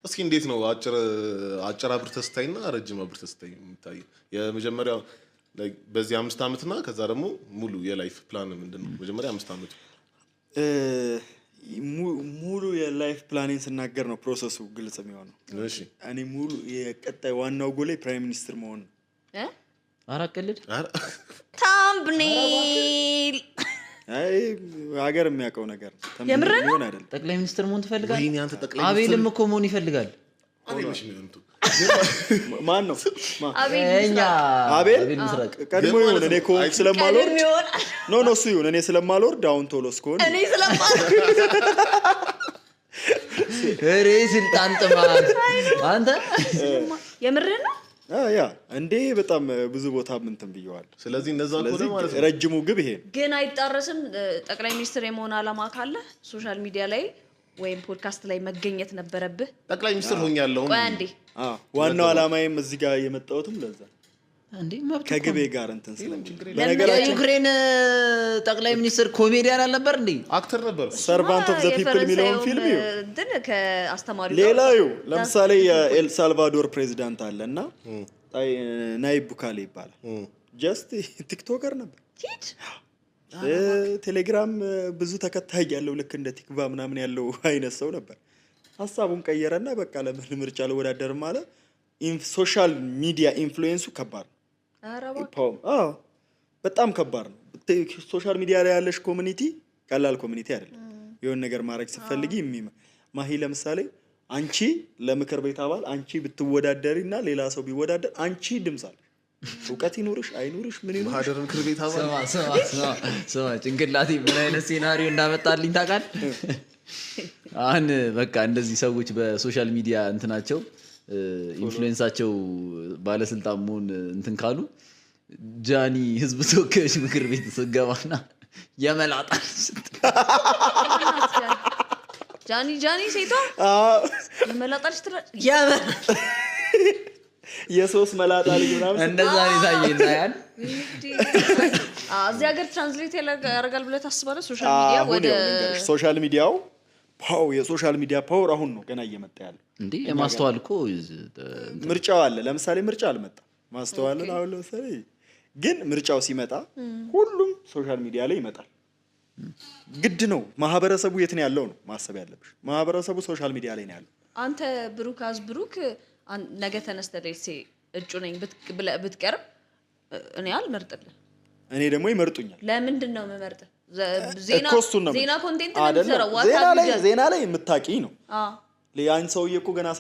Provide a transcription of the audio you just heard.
እስኪ እንዴት ነው አጭር አብር ተስታይና ረጅም አብር ተስታይ የሚታይ የመጀመሪያው በዚህ 5 አመትና ከዛ ደግሞ ሙሉ የላይፍ ፕላን ምንድነው መጀመሪያ 5 አመት ሙሉ የላይፍ ፕላኒንግ ስናገር ነው ፕሮሰሱ ግልጽ የሚሆነው እሺ እኔ ሙሉ የቀጣይ ዋናው ጎሌ ፕራይም ሚኒስተር መሆን አራቀልድ ታምብኔል አይ ሀገር የሚያውቀው ነገር የምረን አይደል ጠቅላይ ሚኒስተር መሆን ትፈልጋለህ ወይኔ አንተ ጠቅላይ አቤልም እኮ መሆን ይፈልጋል አቤልሽ ነው እንቱ ማን ነው አቤል ምስራቅ ቀድሞ ይሁን እኔ እኮ ስለማልወርድ ኖ እሱ ይሁን እኔ ስለማልወርድ አሁን ቶሎ እስኮን እኔ ስለማልወርድ እሬ ስልጣን ጥማት አንተ የምረን ነው ያ እንዴ በጣም ብዙ ቦታ ምንትን ብየዋል ስለዚህ እንደዛ ኮደ ማለት ነው ረጅሙ ግብ ይሄ ግን አይጣረስም ጠቅላይ ሚኒስትር የመሆን አላማ ካለ ሶሻል ሚዲያ ላይ ወይም ፖድካስት ላይ መገኘት ነበረብህ ጠቅላይ ሚኒስትር ሆኛለሁ ቆይ አንዴ ዋናው አላማዬም እዚህ ጋር የመጣሁትም ለዛ እንዴ መብት ከግቤ ጋር እንትን ስለሚል በነገራችን ዩክሬን ጠቅላይ ሚኒስትር ኮሜዲያን አልነበር እንዴ አክተር ነበር ሰርቫንት ኦፍ ዘ ፒፕል ሚሊዮን ፊልም ይው እንትን ከአስተማሪው ሌላው ለምሳሌ የኤል ሳልቫዶር ፕሬዚዳንት አለና ናይብ ቡካሌ ይባላል ጀስት ቲክቶከር ነበር ሂድ ቴሌግራም ብዙ ተከታይ ያለው ልክ እንደ ቲክቫ ምናምን ያለው አይነት ሰው ነበር ሐሳቡን ቀየረና በቃ ለምን ምርጫ ለወዳደር ማለት ሶሻል ሚዲያ ኢንፍሉዌንሱ ከባድ በጣም ከባድ ነው ሶሻል ሚዲያ ላይ ያለሽ ኮሚኒቲ ቀላል ኮሚኒቲ አይደለም የሆነ ነገር ማድረግ ሲፈልጊ ማሂ ለምሳሌ አንቺ ለምክር ቤት አባል አንቺ ብትወዳደሪና ሌላ ሰው ቢወዳደር አንቺ ድምጽ አለ እውቀት ይኖርሽ አይኖርሽ ምን ይኖርሽ ማህደር ምክር ቤት አባል ስማ ጭንቅላቴ ምን አይነት ሴናሪዮ እንዳመጣልኝ ታውቃለህ አሁን በቃ እንደዚህ ሰዎች በሶሻል ሚዲያ እንትናቸው ኢንፍሉዌንሳቸው ባለስልጣን መሆን እንትን ካሉ ጃኒ ህዝብ ተወካዮች ምክር ቤት ስገባና የመላጣል ጃኒ ሴቷ የመላጣል የሶስት መላጣ ልጅ ምናምን እንደዛ ነው ታየና ያን እዚህ ሀገር ትራንስሌት ያደርጋል ብለህ ታስባለህ ሶሻል ሚዲያ ወደ ሶሻል ሚዲያው የሶሻል ሚዲያ ፓወር አሁን ነው ገና እየመጣ ያለው እንዴ የማስተዋል እኮ ምርጫው አለ ለምሳሌ ምርጫ አልመጣ ማስተዋልን አሁን ለምሳሌ ግን ምርጫው ሲመጣ ሁሉም ሶሻል ሚዲያ ላይ ይመጣል ግድ ነው ማህበረሰቡ የት ነው ያለው ነው ማሰብ ያለብሽ ማህበረሰቡ ሶሻል ሚዲያ ላይ ነው ያለው አንተ ብሩክ ነገ ተነስተህ እጩ ነኝ ብትቀርብ እኔ አልመርጥልህ እኔ ደግሞ ይመርጡኛል ለምንድን ነው የምመርጥ ዜና ኮንቴንት ነው ዜና ላይ የምታቂ ነው ያን ሰውዬ እኮ ገና